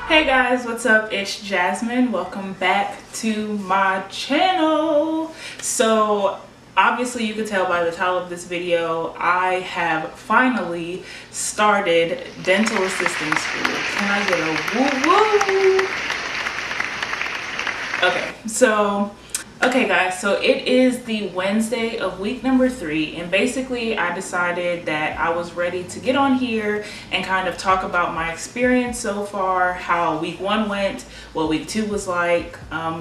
Hey guys, what's up? It's Jasmine. Welcome back to my channel. So obviously you can tell by the title of this video, I have finally started dental assisting school. Can I get a woo woo? Okay guys, so it is the Wednesday of week number 3, and basically I decided that I was ready to get on here and kind of talk about my experience so far, how week 1 went, what week 2 was like,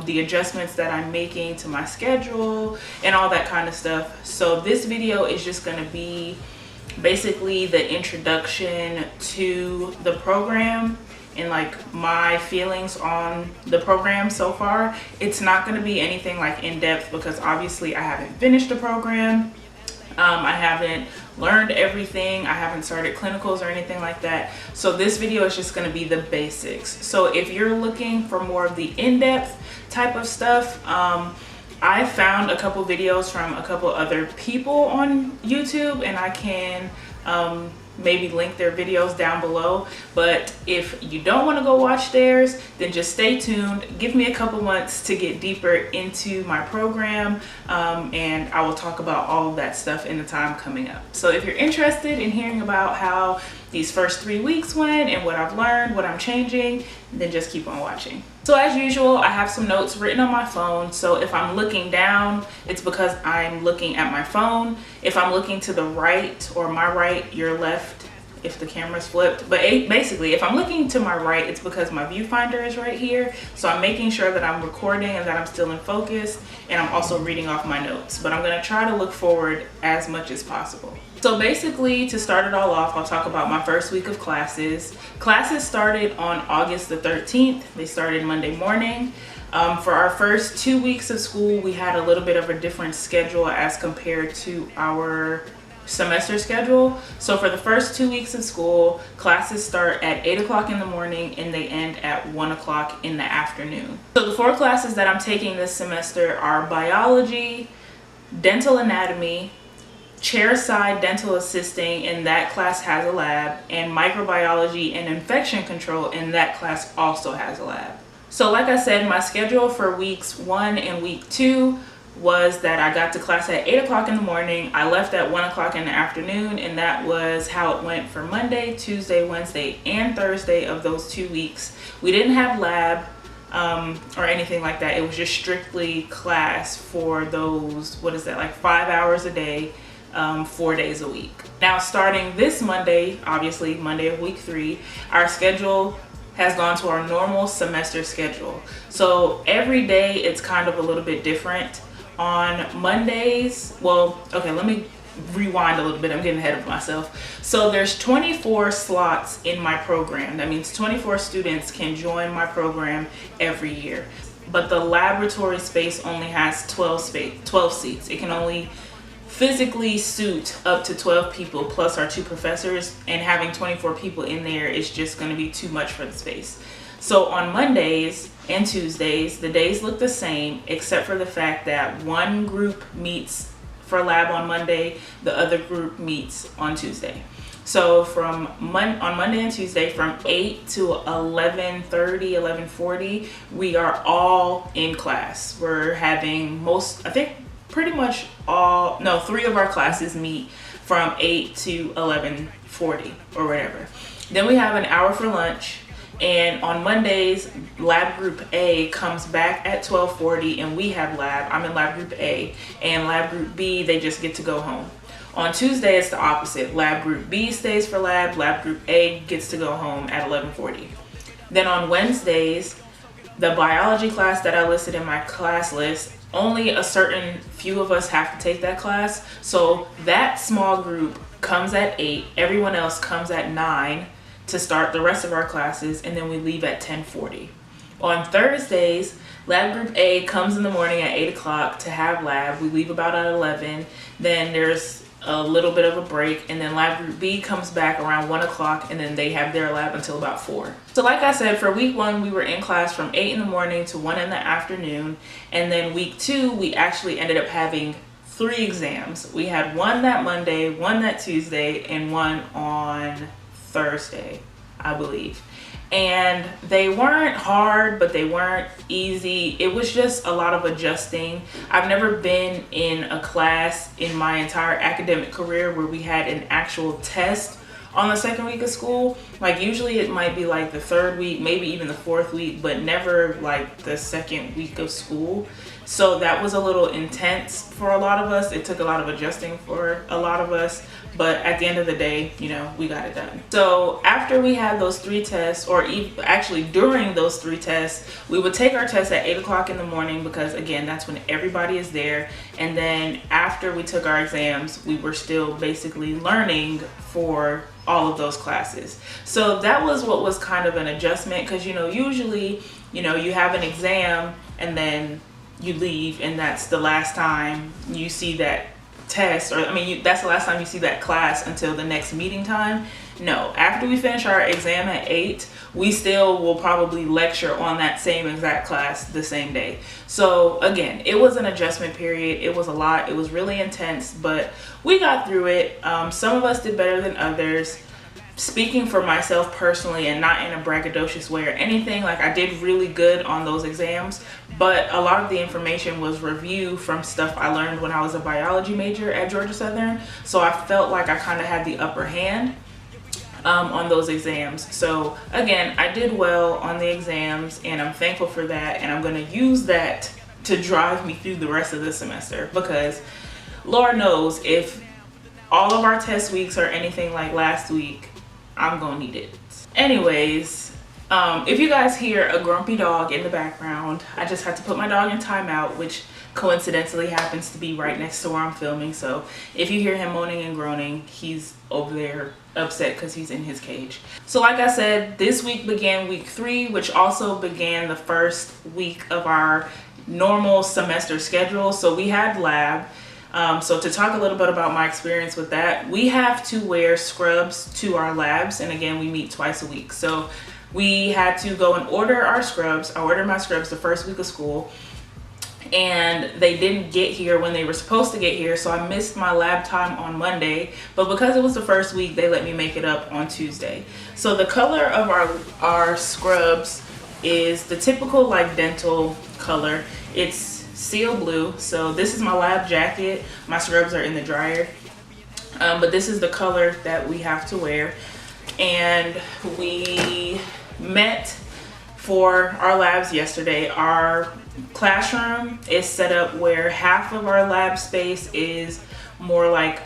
the adjustments that I'm making to my schedule and all that kind of stuff. So this video is just going to be basically the introduction to the program and like my feelings on the program so far. It's not going to be anything like in-depth because obviously I haven't finished the program. I haven't learned everything. I haven't started clinicals or anything like that. So this video is just going to be the basics. So if you're looking for more of the in-depth type of stuff, I found a couple videos from a couple other people on YouTube, and I can maybe link their videos down below. But if you don't want to go watch theirs, then just stay tuned. Give me a couple months to get deeper into my program, and I will talk about all of that stuff in the time coming up. So if you're interested in hearing about how these first 3 weeks went and what I've learned, what I'm changing, then just keep on watching. So as usual, I have some notes written on my phone. So if I'm looking down, it's because I'm looking at my phone. If I'm looking to the right or my right, your left, if the camera's flipped. But basically, if I'm looking to my right, it's because my viewfinder is right here. So I'm making sure that I'm recording and that I'm still in focus, and I'm also reading off my notes. But I'm gonna try to look forward as much as possible. So basically, to start it all off, I'll talk about my first week of classes. Classes started on August the 13th. They started Monday morning. For our first 2 weeks of school, we had a little bit of a different schedule as compared to our semester schedule. So for the first 2 weeks of school, classes start at 8 o'clock in the morning and they end at 1 o'clock in the afternoon. So the 4 classes that I'm taking this semester are biology, dental anatomy, chairside dental assisting, and that class has a lab, and microbiology and infection control, and that class also has a lab. So like I said, my schedule for weeks 1 and week 2 was that I got to class at 8 o'clock in the morning, I left at 1 o'clock in the afternoon, and that was how it went for Monday, Tuesday, Wednesday, and Thursday of those 2 weeks. We didn't have lab or anything like that. It was just strictly class for those, what is that, like 5 hours a day, 4 days a week. Now starting this Monday, obviously Monday of week 3, our schedule has gone to our normal semester schedule. So every day it's kind of a little bit different. On Mondays, well, okay, let me rewind a little bit. I'm getting ahead of myself. So there's 24 slots in my program. That means 24 students can join my program every year. But the laboratory space only has 12 seats. It can only physically suit up to 12 people plus our 2 professors, and having 24 people in there is just going to be too much for the space. So on Mondays and Tuesdays, the days look the same except for the fact that one group meets for lab on Monday, the other group meets on Tuesday. So on Monday and Tuesday from 8 to 11:30, 11:40, we are all in class. We're having pretty much 3 of our classes meet from 8 to 11:40 or whatever. Then we have an hour for lunch, and on Mondays, lab group A comes back at 12:40 and we have lab. I'm in lab group A, and lab group B, they just get to go home. On Tuesday, it's the opposite. Lab group B stays for lab group A gets to go home at 11:40. Then on Wednesdays, the biology class that I listed in my class list, only a certain few of us have to take that class. So that small group comes at 8, everyone else comes at 9 to start the rest of our classes, and then we leave at 10:40. On Thursdays, lab group A comes in the morning at 8 o'clock to have lab. We leave about at 11. Then there's a little bit of a break, and then lab group B comes back around 1 o'clock, and then they have their lab until about 4. So like I said, for week 1 we were in class from 8 in the morning to 1 in the afternoon, and then week 2 we actually ended up having 3 exams. We had one that Monday, one that Tuesday, and one on Thursday, I believe. and they weren't hard, but they weren't easy. It was just a lot of adjusting. I've never been in a class in my entire academic career where we had an actual test on the second week of school. Like usually it might be like the third week, maybe even the fourth week, but never like the second week of school. So that was a little intense for a lot of us. It took a lot of adjusting for a lot of us, but at the end of the day, you know, we got it done. So after we had those 3 tests, or actually during those 3 tests, we would take our tests at 8 o'clock in the morning because again, that's when everybody is there. And then after we took our exams, we were still basically learning for all of those classes. So that was what was kind of an adjustment, because you know, usually, you know, you have an exam and then you leave and that's the last time you see that test, or I mean that's the last time you see that class until the next meeting time. No, after we finish our exam at 8, we still will probably lecture on that same exact class the same day. So again, it was an adjustment period. It was a lot. It was really intense, but we got through it. Some of us did better than others. Speaking for myself personally, and not in a braggadocious way or anything, like I did really good on those exams, but a lot of the information was review from stuff I learned when I was a biology major at Georgia Southern. So I felt like I kind of had the upper hand on those exams. So again, I did well on the exams and I'm thankful for that, and I'm going to use that to drive me through the rest of the semester, because Lord knows if all of our test weeks are anything like last week, I'm gonna need it. Anyways, if you guys hear a grumpy dog in the background, I just had to put my dog in timeout, which coincidentally happens to be right next to where I'm filming. So if you hear him moaning and groaning, he's over there upset because he's in his cage. So like I said, this week began week 3, which also began the first week of our normal semester schedule. So we had lab. So to talk a little bit about my experience with that, we have to wear scrubs to our labs, and again, we meet twice a week. So we had to go and order our scrubs. I ordered my scrubs the first week of school, and they didn't get here when they were supposed to get here, so I missed my lab time on Monday, but because it was the first week, they let me make it up on Tuesday. So the color of our scrubs is the typical like dental color. It's seal blue. So this is my lab jacket. My scrubs are in the dryer, but this is the color that we have to wear. And we met for our labs yesterday. Our classroom is set up where half of our lab space is more like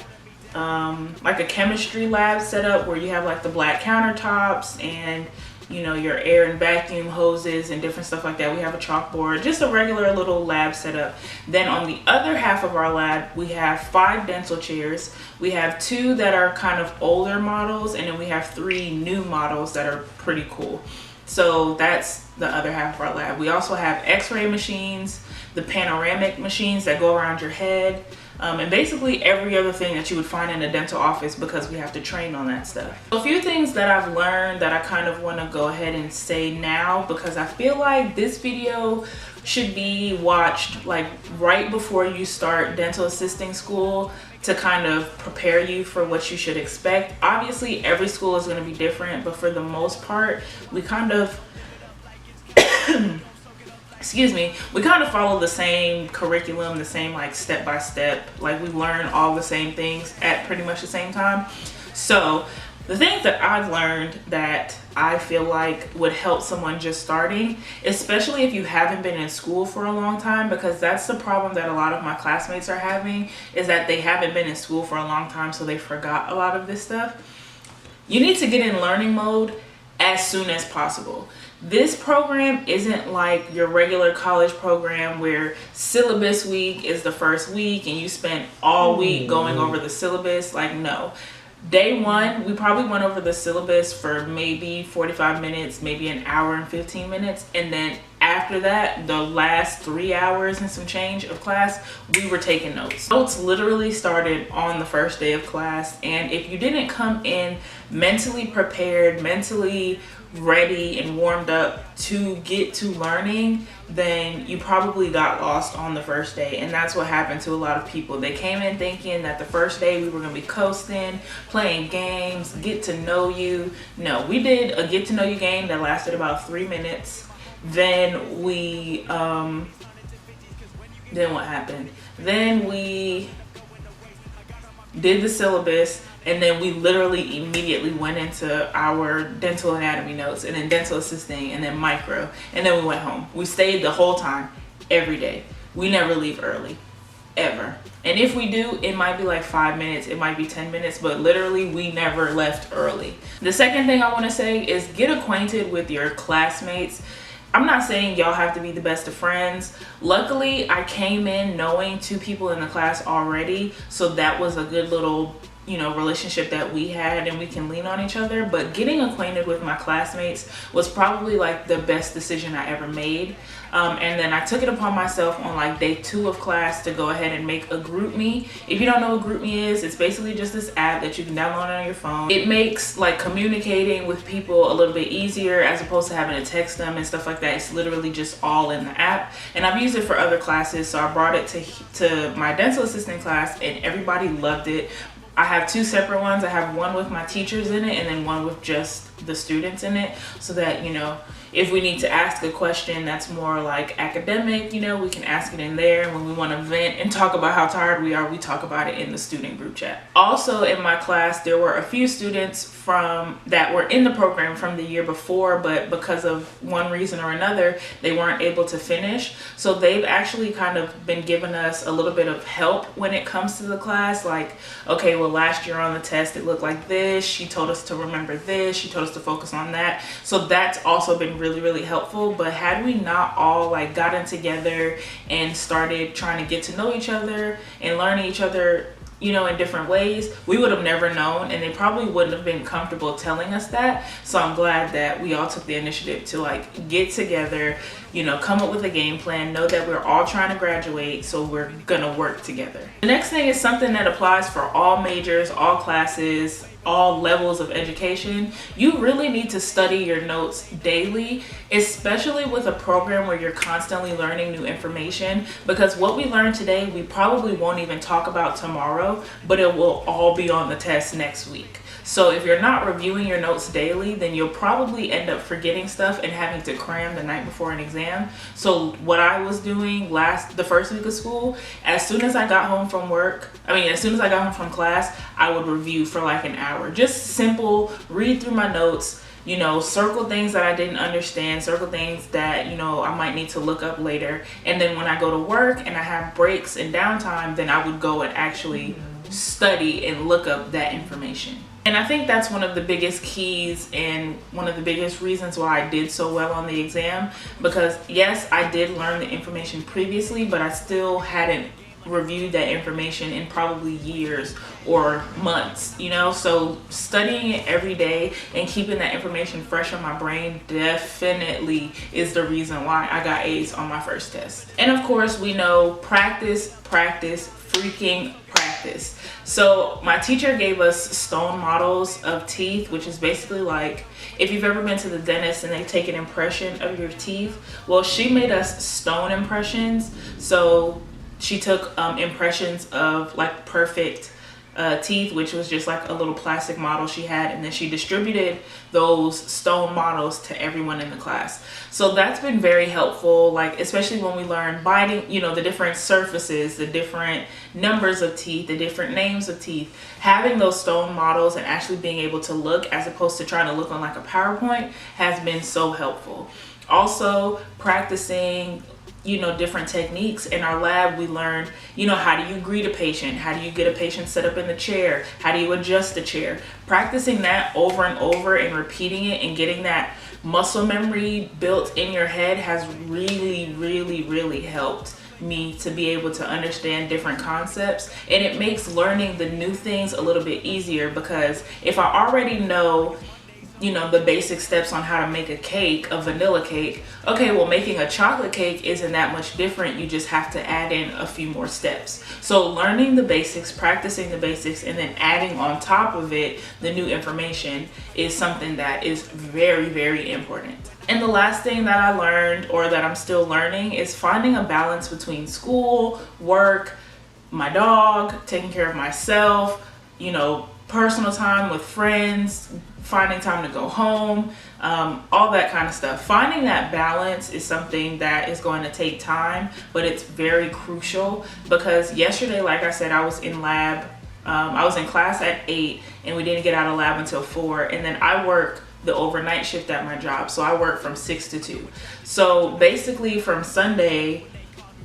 a chemistry lab setup, where you have like the black countertops and you know, your air and vacuum hoses and different stuff like that. We have a chalkboard, just a regular little lab setup. Then on the other half of our lab, we have 5 dental chairs. We have 2 that are kind of older models, and then we have 3 new models that are pretty cool. So that's the other half of our lab. We also have x-ray machines, the panoramic machines that go around your head, and basically every other thing that you would find in a dental office, because we have to train on that stuff. So a few things that I've learned that I kind of want to go ahead and say now, because I feel like this video should be watched like right before you start dental assisting school, to kind of prepare you for what you should expect. Obviously every school is going to be different, but for the most part we kind of excuse me, we kind of follow the same curriculum, the same like step by step, like we learn all the same things at pretty much the same time. So the things that I've learned that I feel like would help someone just starting, especially if you haven't been in school for a long time, because that's the problem that a lot of my classmates are having, is that they haven't been in school for a long time, so they forgot a lot of this stuff. You need to get in learning mode as soon as possible. This program isn't like your regular college program where syllabus week is the first week and you spent all week going over the syllabus. Like, no. Day 1, we probably went over the syllabus for maybe 45 minutes, maybe an hour and 15 minutes. And then after that, the last 3 hours and some change of class, we were taking notes. Notes literally started on the first day of class, and if you didn't come in mentally prepared, mentally ready and warmed up to get to learning, then you probably got lost on the first day. And that's what happened to a lot of people. They came in thinking that the first day we were going to be coasting, playing games, get to know you. No, we did a get to know you game that lasted about 3 minutes. Then we then what happened? Then we did the syllabus, and then we literally immediately went into our dental anatomy notes, and then dental assisting, and then micro, and then we went home. We stayed the whole time, every day. We never leave early, ever. And if we do, it might be like 5 minutes, it might be 10 minutes, but literally we never left early. The second thing I want to say is get acquainted with your classmates. I'm not saying y'all have to be the best of friends. Luckily, I came in knowing 2 people in the class already, so that was a good little, you know, relationship that we had, and we can lean on each other. But getting acquainted with my classmates was probably like the best decision I ever made. And then I took it upon myself on like day 2 of class to go ahead and make a GroupMe. If you don't know what GroupMe is, it's basically just this app that you can download on your phone. It makes like communicating with people a little bit easier as opposed to having to text them and stuff like that. It's literally just all in the app. And I've used it for other classes, so I brought it to my dental assistant class, and everybody loved it. I have 2 separate ones. I have one with my teachers in it, and then one with just the students in it, so that, you know, if we need to ask a question that's more like academic, you know, we can ask it in there. And when we want to vent and talk about how tired we are, we talk about it in the student group chat. Also in my class, there were a few students that were in the program from the year before, but because of one reason or another, they weren't able to finish. So they've actually kind of been giving us a little bit of help when it comes to the class. Like, okay, well, last year on the test, it looked like this. She told us to remember this. She told us to focus on that. So that's also been really helpful. But had we not all like gotten together and started trying to get to know each other and learning each other, you know, in different ways, we would have never known, and they probably wouldn't have been comfortable telling us that. So I'm glad that we all took the initiative to like get together, you know, come up with a game plan, know that we're all trying to graduate, so we're gonna work together. The next thing is something that applies for all majors, all classes, all levels of education. You really need to study your notes daily, especially with a program where you're constantly learning new information, because what we learn today, we probably won't even talk about tomorrow, but it will all be on the test next week. So if you're not reviewing your notes daily, then you'll probably end up forgetting stuff and having to cram the night before an exam. So what I was doing the first week of school, as soon as I got home from class, I would review for like an hour. Just simple, read through my notes, you know, circle things that I didn't understand, circle things that, you know, I might need to look up later. And then when I go to work and I have breaks and downtime, then I would go and actually study and look up that information. And I think that's one of the biggest keys and one of the biggest reasons why I did so well on the exam, because yes, I did learn the information previously, but I still hadn't reviewed that information in probably years or months, you know. So studying it every day and keeping that information fresh on my brain definitely is the reason why I got A's on my first test. And of course, we know practice, freaking practice. So my teacher gave us stone models of teeth, which is basically like if you've ever been to the dentist and they take an impression of your teeth. Well, she made us stone impressions. So she took impressions of like perfect teeth, which was just like a little plastic model she had, and then she distributed those stone models to everyone in the class. So that's been very helpful, like especially when we learn biting, you know, the different surfaces, the different numbers of teeth, the different names of teeth. Having those stone models and actually being able to look as opposed to trying to look on like a PowerPoint has been so helpful. Also practicing, you know, different techniques. In our lab, we learned, you know, how do you greet a patient? How do you get a patient set up in the chair? How do you adjust the chair? Practicing that over and over and repeating it and getting that muscle memory built in your head has really helped me to be able to understand different concepts. And it makes learning the new things a little bit easier, because if I already know you know, the basic steps on how to make a cake, a vanilla cake. Okay, well, making a chocolate cake isn't that much different. You just have to add in a few more steps. So learning the basics, practicing the basics, and then adding on top of it the new information is something that is very, very important. And the last thing that I learned, or that I'm still learning, is finding a balance between school, work, my dog, taking care of myself, you know, personal time with friends, finding time to go home, all that kind of stuff. Finding that balance is something that is going to take time, but it's very crucial, because yesterday, like I said, I was in lab. I was in class at 8 and we didn't get out of lab until 4, and then I work the overnight shift at my job, so I work from 6 to 2. So basically from Sunday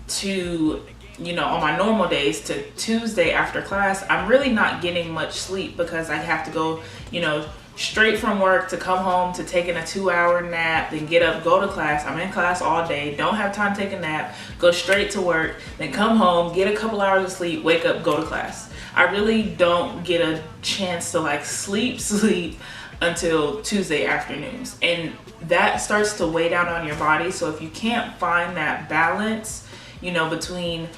to, you know, on my normal days to Tuesday after class, I'm really not getting much sleep, because I have to go, you know, straight from work to come home to taking a 2-hour nap, then get up, go to class. I'm in class all day, don't have time to take a nap, go straight to work, then come home, get a couple hours of sleep, wake up, go to class. I really don't get a chance to like sleep until Tuesday afternoons, and that starts to weigh down on your body. So if you can't find that balance, you know, between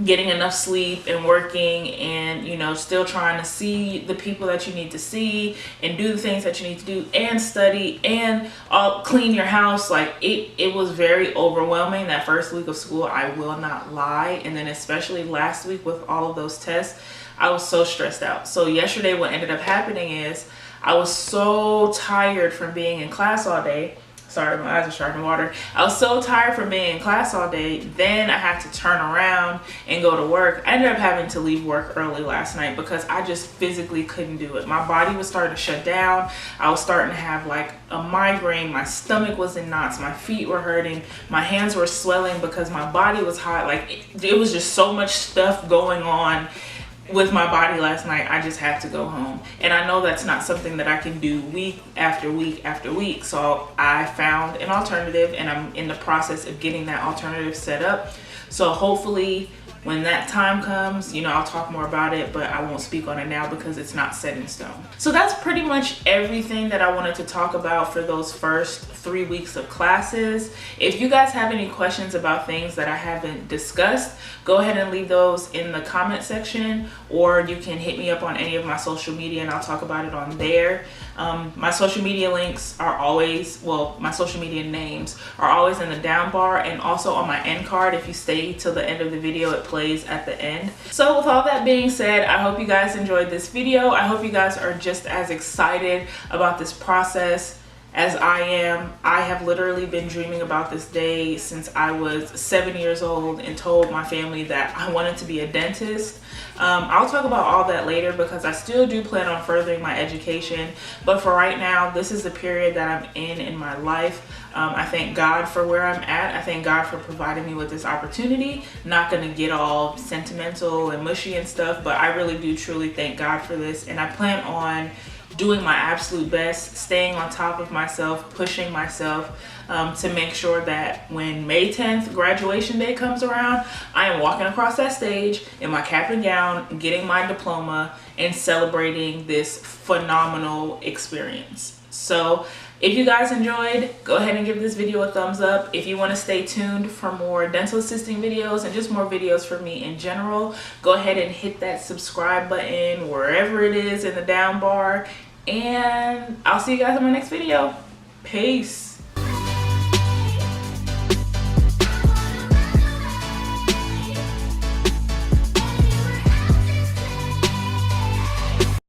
getting enough sleep and working, and, you know, still trying to see the people that you need to see and do the things that you need to do and study and clean your house, like it was very overwhelming that first week of school, I will not lie. And then especially last week with all of those tests, I was so stressed out. So yesterday what ended up happening is I was so tired from being in class all day. Sorry, my eyes are starting to water. I was so tired from being in class all day. Then I had to turn around and go to work. I ended up having to leave work early last night because I just physically couldn't do it. My body was starting to shut down. I was starting to have like a migraine. My stomach was in knots. My feet were hurting. My hands were swelling because my body was hot. Like it was just so much stuff going on with my body last night. I just had to go home, and I know that's not something that I can do week after week after week. So I found an alternative, and I'm in the process of getting that alternative set up. So hopefully when that time comes, you know, I'll talk more about it, but I won't speak on it now because it's not set in stone. So that's pretty much everything that I wanted to talk about for those first 3 weeks of classes. If you guys have any questions about things that I haven't discussed, go ahead and leave those in the comment section, or you can hit me up on any of my social media and I'll talk about it on there. My social media links are always, well, my social media names are always in the down bar, and also on my end card. If you stay till the end of the video, it plays at the end. So with all that being said, I hope you guys enjoyed this video. I hope you guys are just as excited about this process as I am. I have literally been dreaming about this day since I was 7 years old and told my family that I wanted to be a dentist. I'll talk about all that later because I still do plan on furthering my education, but for right now, this is the period that I'm in my life. I thank God for where I'm at. I thank God for providing me with this opportunity. Not gonna get all sentimental and mushy and stuff, but I really do truly thank God for this, and I plan on doing my absolute best, staying on top of myself, pushing myself to make sure that when May 10th graduation day comes around, I am walking across that stage in my cap and gown, getting my diploma and celebrating this phenomenal experience. So if you guys enjoyed, go ahead and give this video a thumbs up. If you want to stay tuned for more dental assisting videos and just more videos from me in general, go ahead and hit that subscribe button wherever it is in the down bar. And I'll see you guys in my next video. Peace.